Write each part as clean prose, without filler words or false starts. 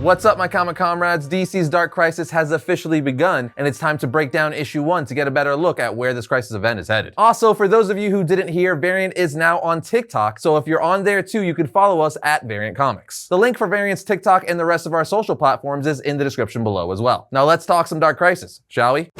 What's up, my comic comrades? DC's Dark Crisis has officially begun, and it's time to break down issue 1 to get a better look at where this Crisis event is headed. Also, for those of you who didn't hear, Variant is now on TikTok, so if you're on there too, you can follow us at Variant Comics. The link for Variant's TikTok and the rest of our social platforms is in the description below as well. Now let's talk some Dark Crisis, shall we?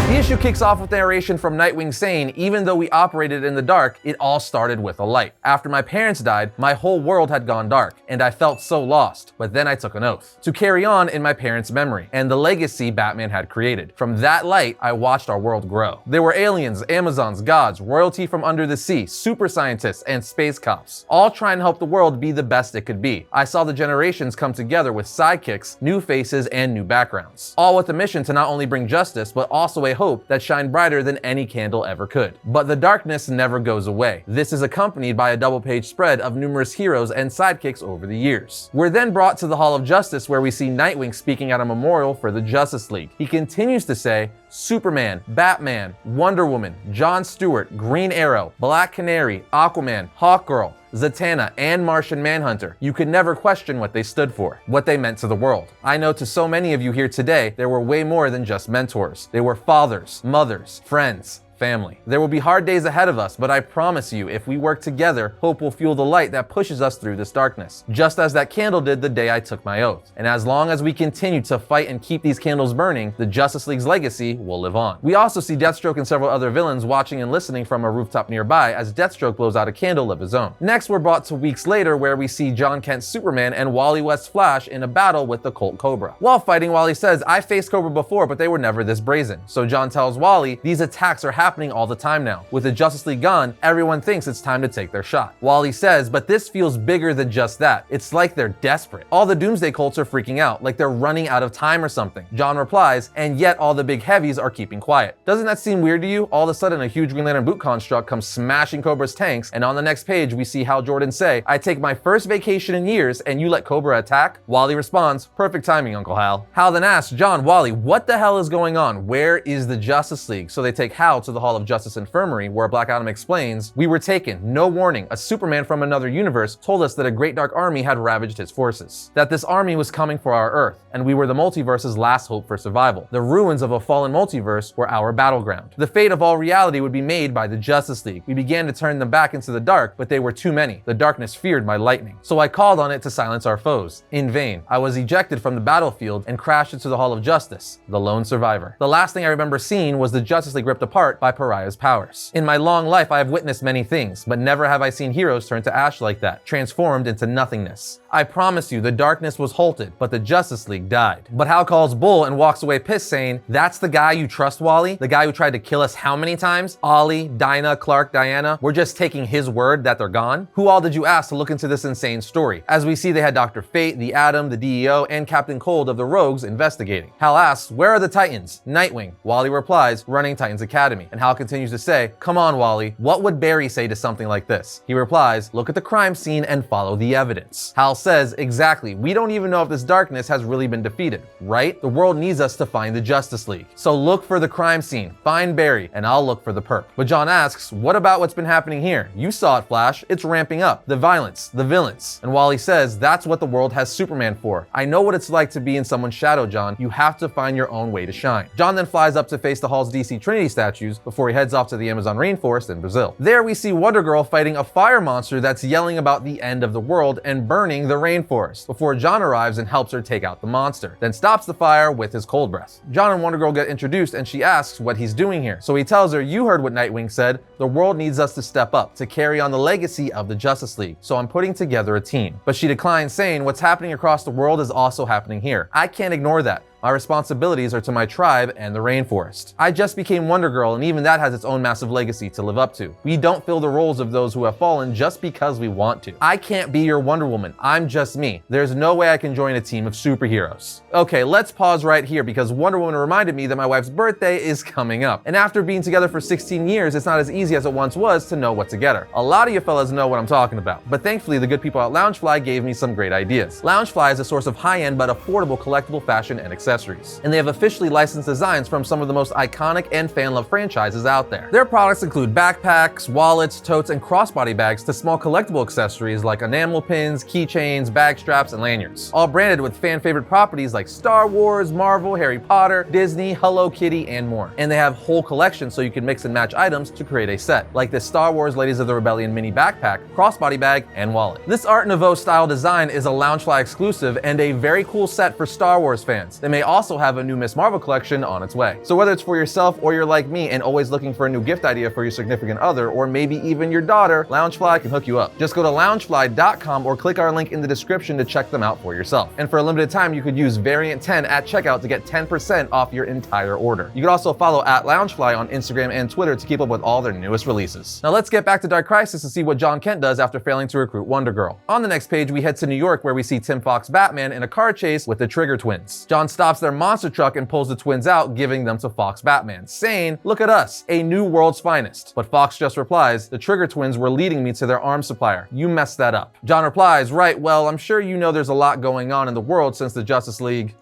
The issue kicks off with narration from Nightwing saying, "Even though we operated in the dark, it all started with a light. After my parents died, my whole world had gone dark, and I felt so lost, but then I took an oath to carry on in my parents' memory and the legacy Batman had created. From that light, I watched our world grow. There were aliens, Amazons, gods, royalty from under the sea, super scientists, and space cops, all trying to help the world be the best it could be. I saw the generations come together with sidekicks, new faces, and new backgrounds, all with a mission to not only bring justice, but also a hope that shined brighter than any candle ever could. But the darkness never goes away. This is accompanied by a double-page spread of numerous heroes and sidekicks over the years. We're then brought to the Hall of Justice, where we see Nightwing speaking at a memorial for the Justice League. He continues to say, Superman, Batman, Wonder Woman, Jon Stewart, Green Arrow, Black Canary, Aquaman, Hawkgirl, Zatanna, and Martian Manhunter. You could never question what they stood for, what they meant to the world. I know to so many of you here today, there were way more than just mentors. They were fathers, mothers, friends, family. There will be hard days ahead of us, but I promise you, if we work together, hope will fuel the light that pushes us through this darkness, just as that candle did the day I took my oath. And as long as we continue to fight and keep these candles burning, the Justice League's legacy will live on." We also see Deathstroke and several other villains watching and listening from a rooftop nearby as Deathstroke blows out a candle of his own. Next, we're brought to weeks later, where we see Jon Kent Superman and Wally West Flash in a battle with the Colt Cobra. While fighting, Wally says, "I faced Cobra before, but they were never this brazen." So Jon tells Wally, "These attacks are happening all the time now. With the Justice League gone, everyone thinks it's time to take their shot." Wally says, "But this feels bigger than just that. It's like they're desperate. All the Doomsday Colts are freaking out, like they're running out of time or something." Jon replies, "And yet all the big heavies are keeping quiet." Doesn't that seem weird to you? All of a sudden, a huge Green Lantern boot construct comes smashing Cobra's tanks, and on the next page, we see Hal Jordan say, "I take my first vacation in years, and you let Cobra attack?" Wally responds, "Perfect timing, Uncle Hal." Hal then asks, "Jon, Wally, what the hell is going on? Where is the Justice League?" So they take Hal to the Hall of Justice Infirmary, where Black Adam explains, "We were taken, no warning. A Superman from another universe told us that a great dark army had ravaged his forces, that this army was coming for our Earth, and we were the multiverse's last hope for survival. The ruins of a fallen multiverse were our battleground. The fate of all reality would be made by the Justice League. We began to turn them back into the dark, but they were too many. The darkness feared my lightning. So I called on it to silence our foes. In vain. I was ejected from the battlefield and crashed into the Hall of Justice, the lone survivor. The last thing I remember seeing was the Justice League ripped apart by Pariah's powers. In my long life, I have witnessed many things, but never have I seen heroes turn to ash like that, transformed into nothingness. I promise you, the darkness was halted, but the Justice League died." But Hal calls bull and walks away pissed, saying, "That's the guy you trust, Wally? The guy who tried to kill us how many times? Ollie, Dinah, Clark, Diana? We're just taking his word that they're gone? Who all did you ask to look into this insane story?" As we see, they had Dr. Fate, the Atom, the DEO, and Captain Cold of the Rogues investigating. Hal asks, "Where are the Titans?" "Nightwing." Wally replies, "Running Titans Academy." And Hal continues to say, "Come on, Wally, what would Barry say to something like this?" He replies, "Look at the crime scene and follow the evidence." Hal says, "Exactly, we don't even know if this darkness has really been defeated, right? The world needs us to find the Justice League. So look for the crime scene, find Barry, and I'll look for the perp." But Jon asks, "What about what's been happening here? You saw it, Flash. It's ramping up. The violence, the villains." And Wally says, "That's what the world has Superman for. I know what it's like to be in someone's shadow, Jon. You have to find your own way to shine." Jon then flies up to face the Hall's DC Trinity statues before he heads off to the Amazon rainforest in Brazil. There we see Wonder Girl fighting a fire monster that's yelling about the end of the world and burning the rainforest, before Jon arrives and helps her take out the monster, then stops the fire with his cold breath. Jon and Wonder Girl get introduced, and she asks what he's doing here. So he tells her, "You heard what Nightwing said. The world needs us to step up, to carry on the legacy of the Justice League. So I'm putting together a team." But she declines, saying, "What's happening across the world is also happening here. I can't ignore that. My responsibilities are to my tribe and the rainforest. I just became Wonder Girl, and even that has its own massive legacy to live up to. We don't fill the roles of those who have fallen just because we want to. I can't be your Wonder Woman. I'm just me. There's no way I can join a team of superheroes." Okay, let's pause right here, because Wonder Woman reminded me that my wife's birthday is coming up. And after being together for 16 years, it's not as easy as it once was to know what to get her. A lot of you fellas know what I'm talking about. But thankfully, the good people at Loungefly gave me some great ideas. Loungefly is a source of high-end but affordable collectible fashion and accessories. accessories. And they have officially licensed designs from some of the most iconic and fan-loved franchises out there. Their products include backpacks, wallets, totes, and crossbody bags to small collectible accessories like enamel pins, keychains, bag straps, and lanyards. All branded with fan-favorite properties like Star Wars, Marvel, Harry Potter, Disney, Hello Kitty, and more. And they have whole collections so you can mix and match items to create a set, like this Star Wars Ladies of the Rebellion mini backpack, crossbody bag, and wallet. This Art Nouveau style design is a Loungefly exclusive and a very cool set for Star Wars fans. They may also have a new Miss Marvel collection on its way. So whether it's for yourself or you're like me and always looking for a new gift idea for your significant other, or maybe even your daughter, Loungefly can hook you up. Just go to loungefly.com or click our link in the description to check them out for yourself. And for a limited time, you could use Variant 10 at checkout to get 10% off your entire order. You could also follow @Loungefly on Instagram and Twitter to keep up with all their newest releases. Now let's get back to Dark Crisis and see what Jon Kent does after failing to recruit Wonder Girl. On the next page, we head to New York where we see Tim Fox Batman in a car chase with the Trigger twins. Jon stops their monster truck and pulls the twins out, giving them to Fox Batman, saying, "Look at us, a new world's finest." But Fox just replies, "The Trigger twins were leading me to their arms supplier. You messed that up." Jon replies, "Right, well, I'm sure you know there's a lot going on in the world since the Justice League,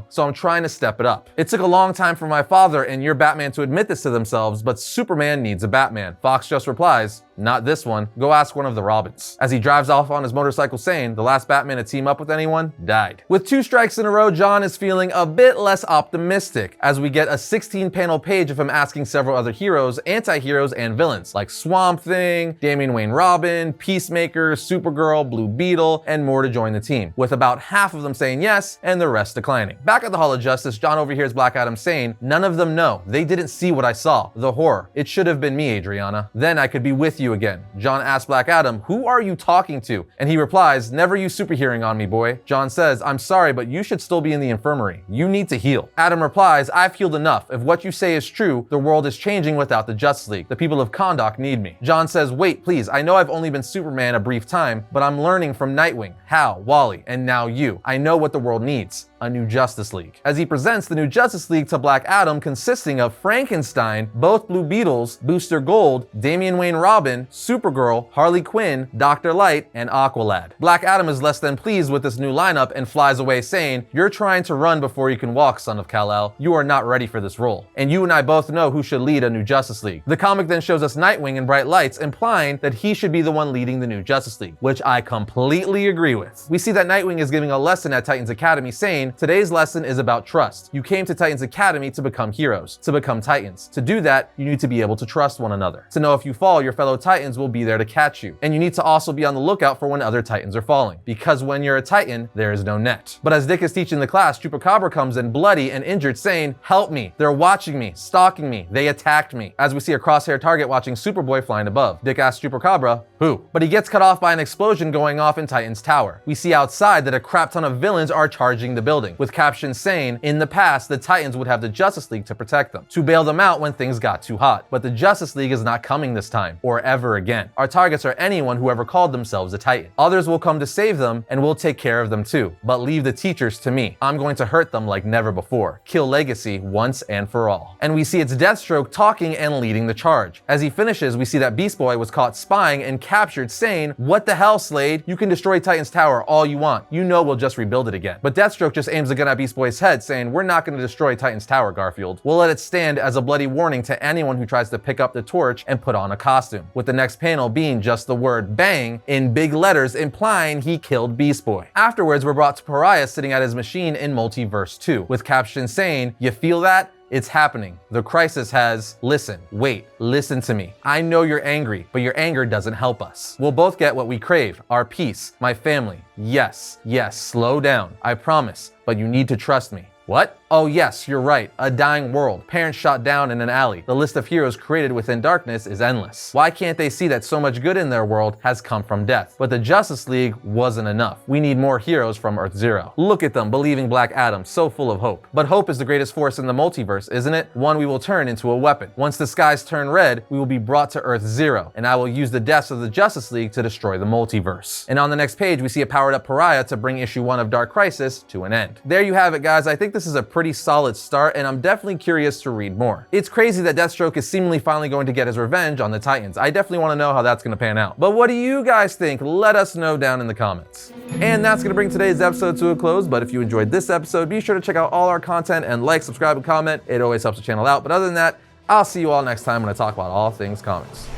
so I'm trying to step it up. It took a long time for my father and your Batman to admit this to themselves, but Superman needs a Batman." Fox just replies, "Not this one. Go ask one of the Robins." As he drives off on his motorcycle saying, "The last Batman to team up with anyone died." With 2 strikes in a row, Jon is feeling a bit less optimistic as we get a 16-panel page of him asking several other heroes, anti-heroes, and villains like Swamp Thing, Damian Wayne Robin, Peacemaker, Supergirl, Blue Beetle, and more to join the team, with about half of them saying yes and the rest declining. Back at the Hall of Justice, Jon overhears Black Adam saying, "None of them know. They didn't see what I saw. The horror. It should have been me, Adriana. Then I could be with you again." Jon asks Black Adam, "Who are you talking to?" And he replies, "Never use superhearing on me, boy." Jon says, "I'm sorry, but you should still be in the infirmary. You need to heal." Adam replies, "I've healed enough. If what you say is true, the world is changing without the Justice League. The people of Kahndaq need me." Jon says, "Wait, please. I know I've only been Superman a brief time, but I'm learning from Nightwing, Hal, Wally, and now you. I know what the world needs. A new Justice League." As he presents the new Justice League to Black Adam, consisting of Frankenstein, both Blue Beetles, Booster Gold, Damian Wayne Robin, Supergirl, Harley Quinn, Dr. Light, and Aqualad. Black Adam is less than pleased with this new lineup and flies away saying, "You're trying to run before you can walk, son of Kal-El. You are not ready for this role. And you and I both know who should lead a new Justice League." The comic then shows us Nightwing in bright lights, implying that he should be the one leading the new Justice League, which I completely agree with. We see that Nightwing is giving a lesson at Titans Academy saying, "Today's lesson is about trust. You came to Titans Academy to become heroes, to become Titans. To do that, you need to be able to trust one another. To know if you fall, your fellow Titans will be there to catch you. And you need to also be on the lookout for when other Titans are falling. Because when you're a Titan, there is no net." But as Dick is teaching the class, Chupacabra comes in bloody and injured saying, "Help me. They're watching me, stalking me. They attacked me." As we see a crosshair target watching Superboy flying above. Dick asks Chupacabra, "Who?" But he gets cut off by an explosion going off in Titan's tower. We see outside that a crap ton of villains are charging the building, with captions saying, "In the past, the Titans would have the Justice League to protect them, to bail them out when things got too hot. But the Justice League is not coming this time, or ever again. Our targets are anyone who ever called themselves a Titan. Others will come to save them, and we'll take care of them too. But leave the teachers to me. I'm going to hurt them like never before. Kill Legacy once and for all." And we see it's Deathstroke talking and leading the charge. As he finishes, we see that Beast Boy was caught spying and captured saying, "What the hell, Slade? You can destroy Titan's tower all you want. You know we'll just rebuild it again." But Deathstroke just aims a gun at Beast Boy's head saying, "We're not going to destroy Titan's tower, Garfield. We'll let it stand as a bloody warning to anyone who tries to pick up the torch and put on a costume." With the next panel being just the word "bang" in big letters implying he killed Beast Boy. Afterwards, we're brought to Pariah sitting at his machine in Multiverse 2 with captions saying, "You feel that? It's happening. The crisis has, listen, wait, listen to me. I know you're angry, but your anger doesn't help us. We'll both get what we crave, our peace, my family. Yes, slow down. I promise, but you need to trust me." What? Oh yes, you're right. A dying world. Parents shot down in an alley. The list of heroes created within darkness is endless. Why can't they see that so much good in their world has come from death? But the Justice League wasn't enough. We need more heroes from Earth Zero. Look at them believing Black Adam, so full of hope. But hope is the greatest force in the multiverse, isn't it? One we will turn into a weapon. Once the skies turn red, we will be brought to Earth Zero, and I will use the deaths of the Justice League to destroy the multiverse. And on the next page, we see a powered up Pariah to bring issue 1 of Dark Crisis to an end. There you have it, guys. I think this this is a pretty solid start, and I'm definitely curious to read more. It's crazy that Deathstroke is seemingly finally going to get his revenge on the Titans. I definitely want to know how that's going to pan out. But what do you guys think? Let us know down in the comments. And that's going to bring today's episode to a close, but if you enjoyed this episode, be sure to check out all our content and like, subscribe, and comment. It always helps the channel out. But other than that, I'll see you all next time when I talk about all things comics.